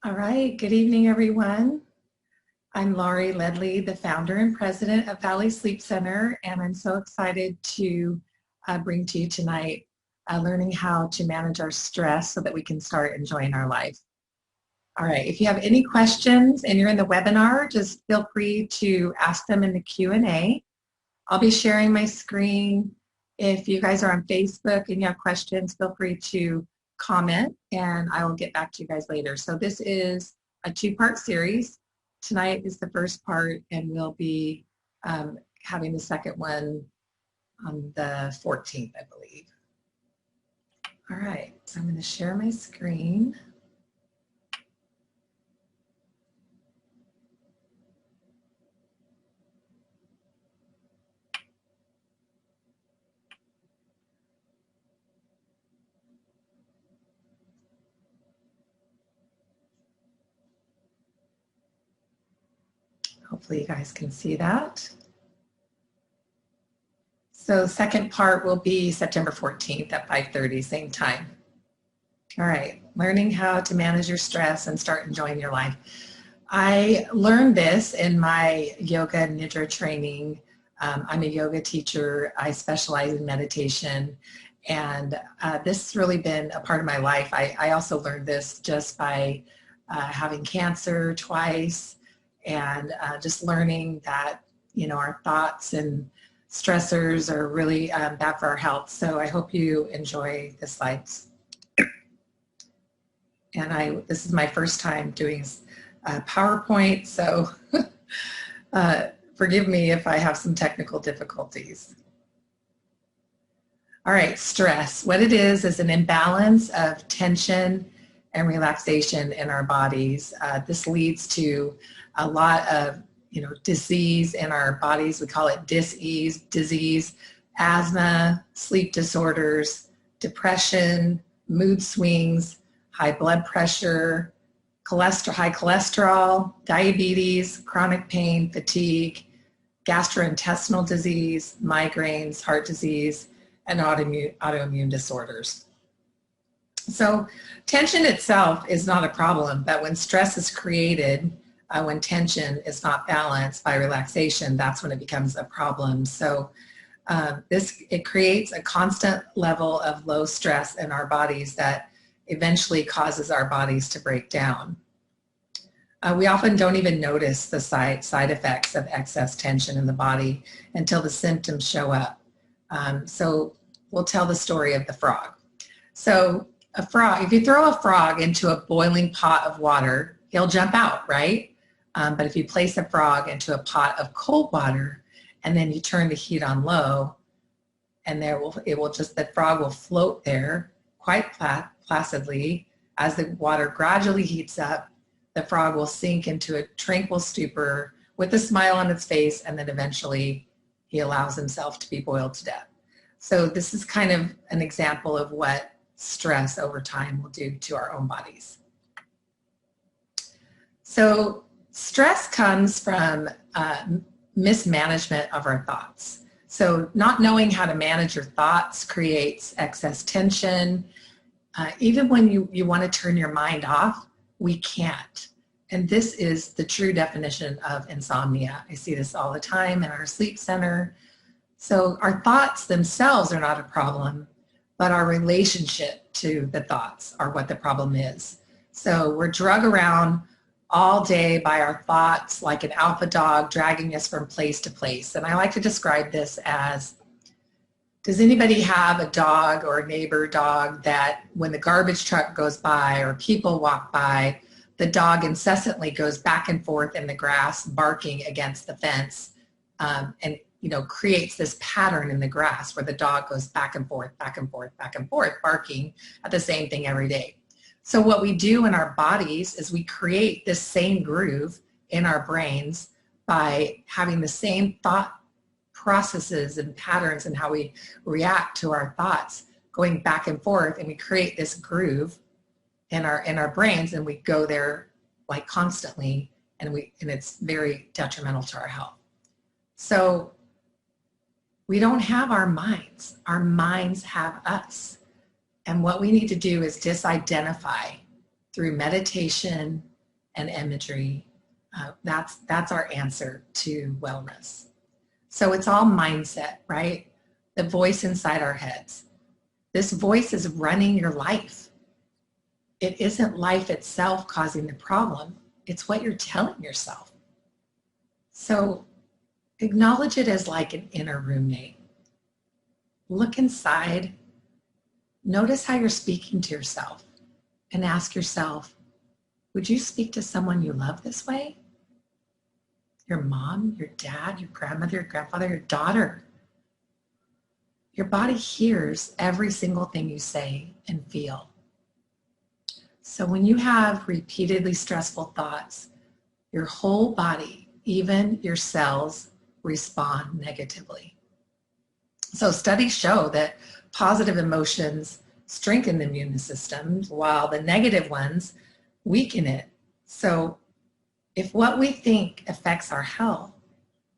All right, good evening, everyone. I'm Lauri Leadley, the founder and president of Valley Sleep Center, and I'm so excited to bring to you tonight learning how to manage our stress so that we can start enjoying our life. All right, if you have any questions and you're in the webinar, just feel free to ask them in the Q&A. I'll be sharing my screen. If you guys are on Facebook and you have questions, feel free to comment and I will get back to you guys later. So this is a two-part series. Tonight is the first part and we'll be having the second one on the 14th, I believe. All right, so I'm going to share my screen. Hopefully you guys can see that. So second part will be September 14th at 5:30, same time. All right, learning how to manage your stress and start enjoying your life. I learned this in my yoga nidra training. I'm a yoga teacher. I specialize in meditation, and this has really been a part of my life. I also learned this just by having cancer twice, and just learning that, you know, our thoughts and stressors are really bad for our health. So I hope you enjoy the slides. And this is my first time doing PowerPoint, so forgive me if I have some technical difficulties. All right, stress. What it is an imbalance of tension and relaxation in our bodies. This leads to a lot of, disease in our bodies. We call it dis-ease, disease, asthma, sleep disorders, depression, mood swings, high blood pressure, high cholesterol, diabetes, chronic pain, fatigue, gastrointestinal disease, migraines, heart disease, and autoimmune disorders. So tension itself is not a problem, but when stress is created, when tension is not balanced by relaxation, that's when it becomes a problem. So it creates a constant level of low stress in our bodies that eventually causes our bodies to break down. We often don't even notice the side effects of excess tension in the body until the symptoms show up. So we'll tell the story of the frog. So a frog, if you throw a frog into a boiling pot of water, he'll jump out, right? But if you place a frog into a pot of cold water and then you turn the heat on low, and the frog will float there quite placidly. As the water gradually heats up, the frog will sink into a tranquil stupor with a smile on its face, and then eventually he allows himself to be boiled to death. So this is kind of an example of what stress over time will do to our own bodies. So stress comes from mismanagement of our thoughts. So not knowing how to manage your thoughts creates excess tension. Even when you want to turn your mind off, we can't. And this is the true definition of insomnia. I see this all the time in our sleep center. So our thoughts themselves are not a problem, but our relationship to the thoughts are what the problem is. So we're drug around all day by our thoughts like an alpha dog dragging us from place to place. And I like to describe this as, does anybody have a dog or a neighbor dog that when the garbage truck goes by or people walk by, the dog incessantly goes back and forth in the grass barking against the fence and creates this pattern in the grass where the dog goes back and forth, back and forth, back and forth, barking at the same thing every day. So what we do in our bodies is we create this same groove in our brains by having the same thought processes and patterns and how we react to our thoughts going back and forth, and we create this groove in our brains, and we go there like constantly, and it's very detrimental to our health. So we don't have our minds have us. And what we need to do is disidentify through meditation, and imagery. That's our answer to wellness. So it's all mindset, right? The voice inside our heads. This voice is running your life. It isn't life itself causing the problem. It's what you're telling yourself. So acknowledge it as like an inner roommate. Look inside. Notice how you're speaking to yourself and ask yourself, would you speak to someone you love this way? Your mom, your dad, your grandmother, your grandfather, your daughter. Your body hears every single thing you say and feel. So when you have repeatedly stressful thoughts, your whole body, even your cells, respond negatively. So studies show that positive emotions strengthen the immune system while the negative ones weaken it. So if what we think affects our health,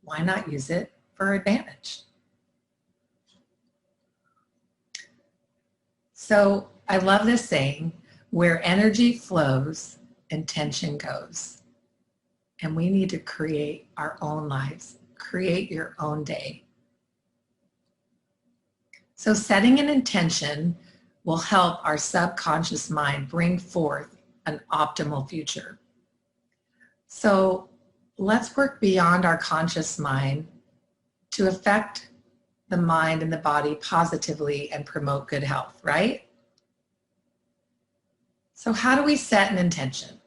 why not use it for advantage? So I love this saying, where energy flows, intention goes. And we need to create our own lives, create your own day. So setting an intention will help our subconscious mind bring forth an optimal future. So let's work beyond our conscious mind to affect the mind and the body positively and promote good health, right? So how do we set an intention?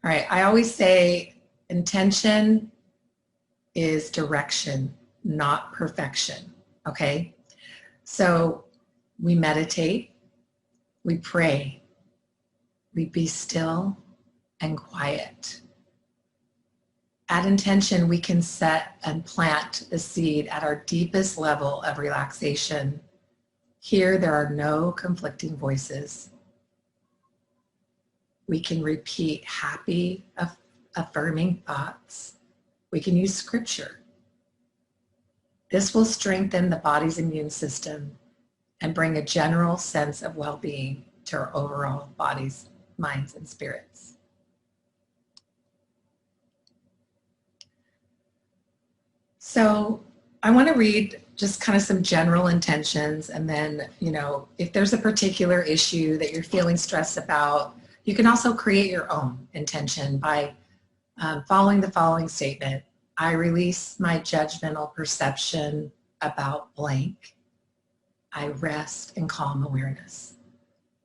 All right, I always say intention is direction, not perfection, okay? So we meditate, we pray, we be still and quiet. At intention, we can set and plant the seed at our deepest level of relaxation. Here, there are no conflicting voices. We can repeat happy, affirming thoughts. We can use scripture. This will strengthen the body's immune system and bring a general sense of well-being to our overall bodies, minds, and spirits. So I want to read just kind of some general intentions, and then, if there's a particular issue that you're feeling stressed about, you can also create your own intention by following the following statement. I release my judgmental perception about blank. I rest in calm awareness.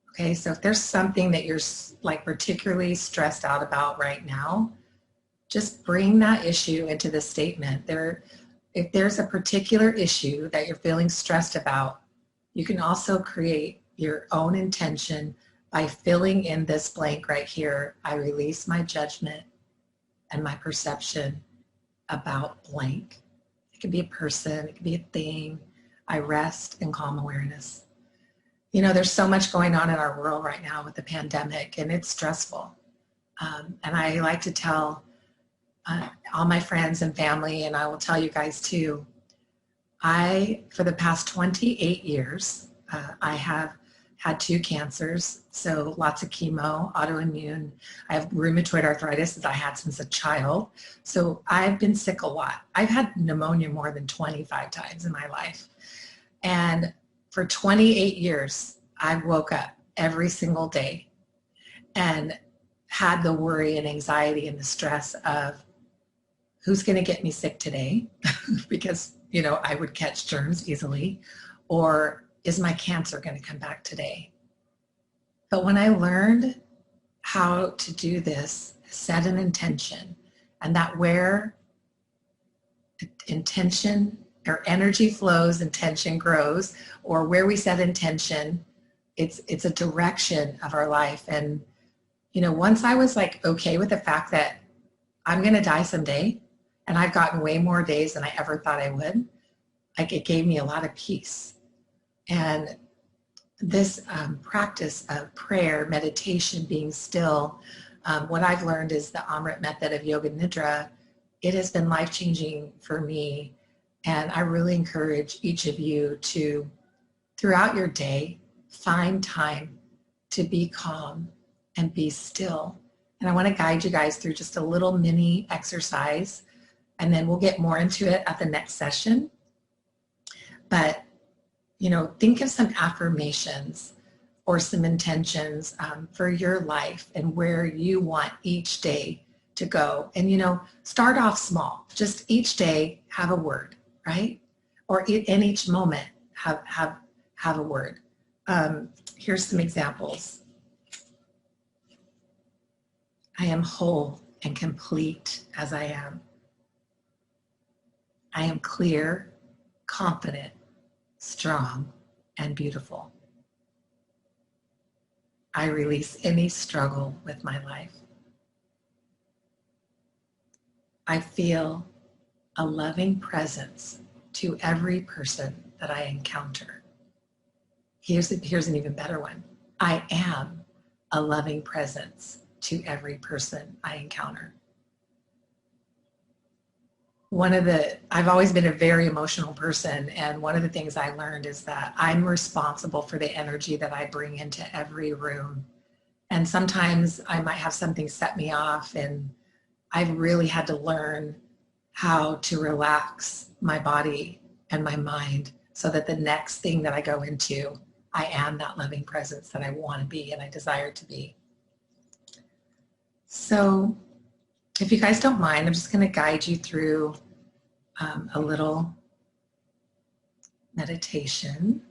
Okay, so if there's something that you're like particularly stressed out about right now, just bring that issue into the statement. If there's a particular issue that you're feeling stressed about, you can also create your own intention by filling in this blank right here. I release my judgment and my perception about blank. It could be a person, it could be a thing. I rest in calm awareness. There's so much going on in our world right now with the pandemic, and it's stressful. And I like to tell all my friends and family, and I will tell you guys too, for the past 28 years, I have had 2 cancers, so lots of chemo, autoimmune. I have rheumatoid arthritis that I had since a child. So I've been sick a lot. I've had pneumonia more than 25 times in my life. And for 28 years, I woke up every single day and had the worry and anxiety and the stress of who's going to get me sick today because, I would catch germs easily, or is my cancer going to come back today? But when I learned how to do this, set an intention, and that where intention or energy flows, intention grows, or where we set intention, it's a direction of our life. And, once I was like okay with the fact that I'm going to die someday, and I've gotten way more days than I ever thought I would, like it gave me a lot of peace. And this practice of prayer, meditation, being still, what I've learned is the Amrit method of Yoga Nidra. It has been life-changing for me. And I really encourage each of you to, throughout your day, find time to be calm and be still And I want to guide you guys through just a little mini exercise, and then we'll get more into it at the next session. But, you know, think of some affirmations or some intentions for your life and where you want each day to go. And, you know, start off small. Just each day have a word, right? Or in each moment have a word. Here's some examples. I am whole and complete as I am. I am clear, confident, strong, and beautiful. I release any struggle with my life. I feel a loving presence to every person that I encounter. Here's an even better one. I am a loving presence to every person I encounter. I've always been a very emotional person, and one of the things I learned is that I'm responsible for the energy that I bring into every room. And sometimes I might have something set me off, and I've really had to learn how to relax my body and my mind so that the next thing that I go into, I am that loving presence that I want to be and I desire to be. So if you guys don't mind, I'm just going to guide you through a little meditation.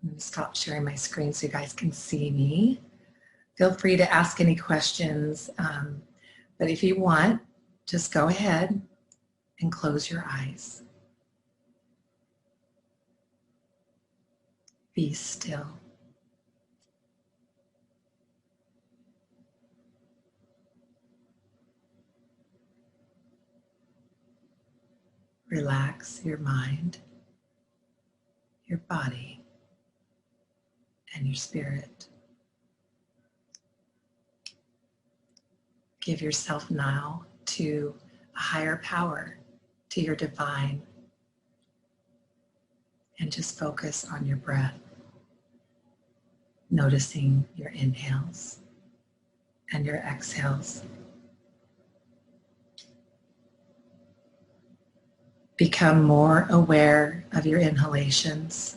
I'm going to stop sharing my screen so you guys can see me. Feel free to ask any questions, but if you want, just go ahead and close your eyes. Be still. Relax your mind, your body, and your spirit. Give yourself now to a higher power, to your divine, and just focus on your breath, noticing your inhales and your exhales. Become more aware of your inhalations.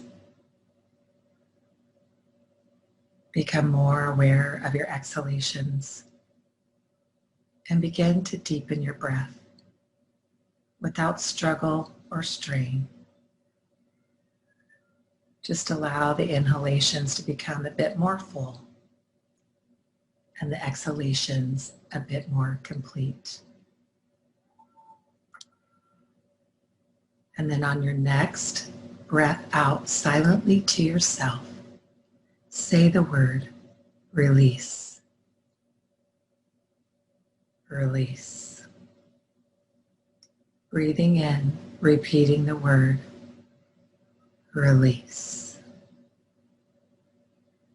Become more aware of your exhalations. And begin to deepen your breath without struggle or strain. Just allow the inhalations to become a bit more full and the exhalations a bit more complete. And then on your next breath out silently to yourself, say the word release. Release. Breathing in, repeating the word release.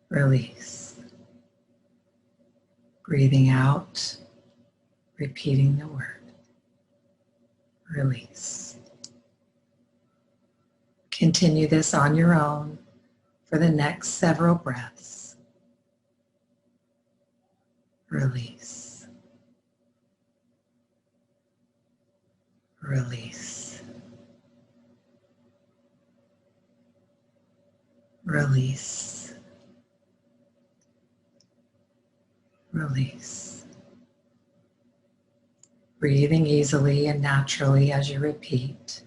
Release. Breathing out, repeating the word release. Continue this on your own for the next several breaths. Release. Release. Release. Release. Breathing easily and naturally as you repeat.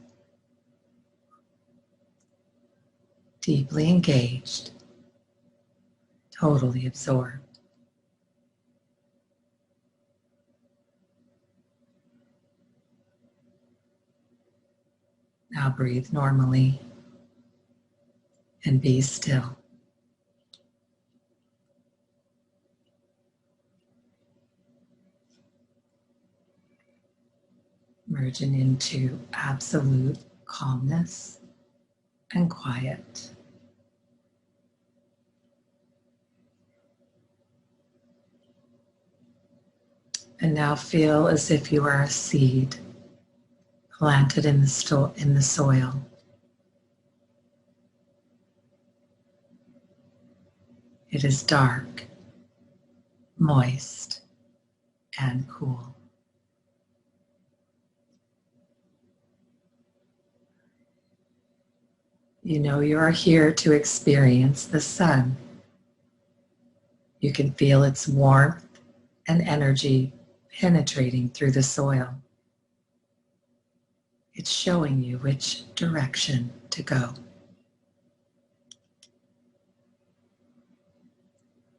Deeply engaged, totally absorbed. Now breathe normally and be still. Merging into absolute calmness and quiet. And now feel as if you are a seed planted in the soil. It is dark moist, and cool. You know you are here to experience the sun. You can feel its warmth and energy penetrating through the soil. It's showing you which direction to go.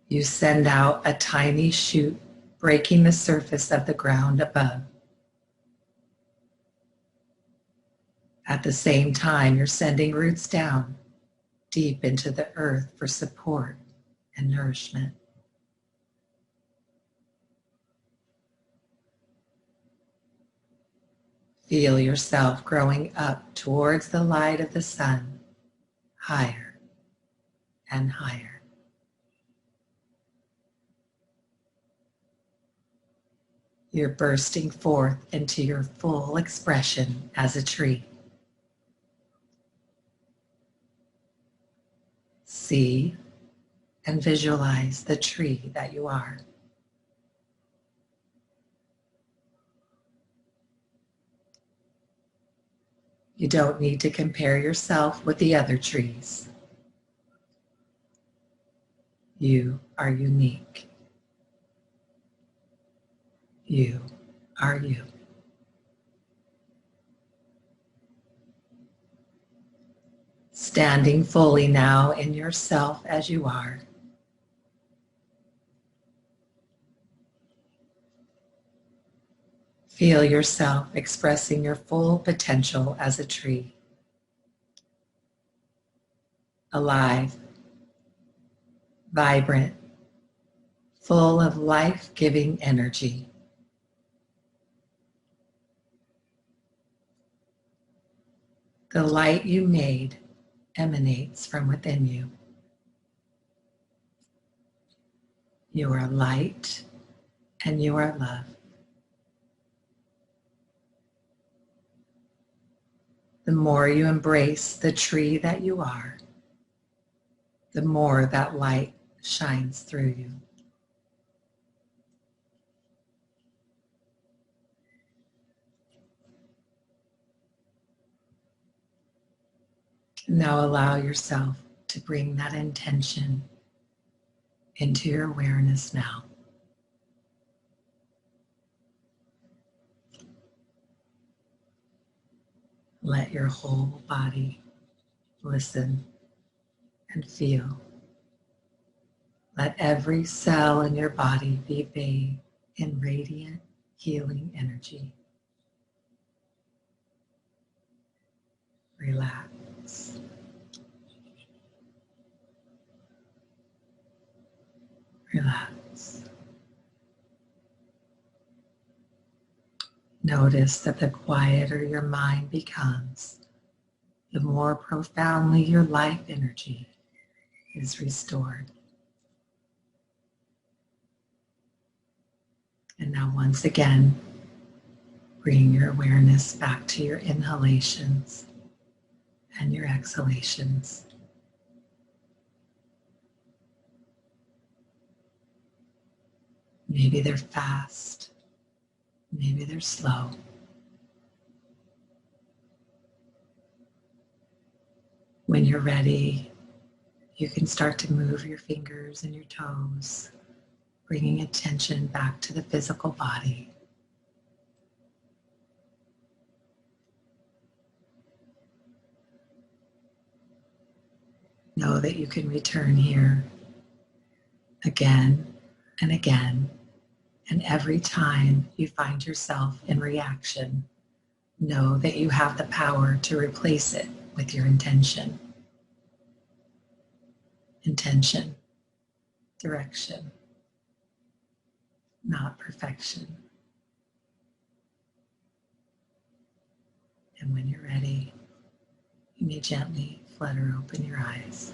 You send out a tiny shoot, breaking the surface of the ground above. At the same time, you're sending roots down, deep into the earth for support and nourishment. Feel yourself growing up towards the light of the sun, higher and higher. You're bursting forth into your full expression as a tree. See and visualize the tree that you are. You don't need to compare yourself with the other trees. You are unique. You are you. Standing fully now in yourself as you are. Feel yourself expressing your full potential as a tree. Alive, vibrant, full of life-giving energy. The light you made emanates from within you. You are light and you are love. The more you embrace the tree that you are, the more that light shines through you. Now allow yourself to bring that intention into your awareness now. Let your whole body listen and feel. Let every cell in your body be bathed in radiant, healing energy. Relax. Relax. Notice that the quieter your mind becomes, the more profoundly your life energy is restored. And now once again, bring your awareness back to your inhalations and your exhalations. Maybe they're fast, maybe they're slow. When you're ready, you can start to move your fingers and your toes, bringing attention back to the physical body. Know that you can return here again and again, and every time you find yourself in reaction, know that you have the power to replace it with your intention. Intention, direction, not perfection. And when you're ready, you may gently flutter open your eyes.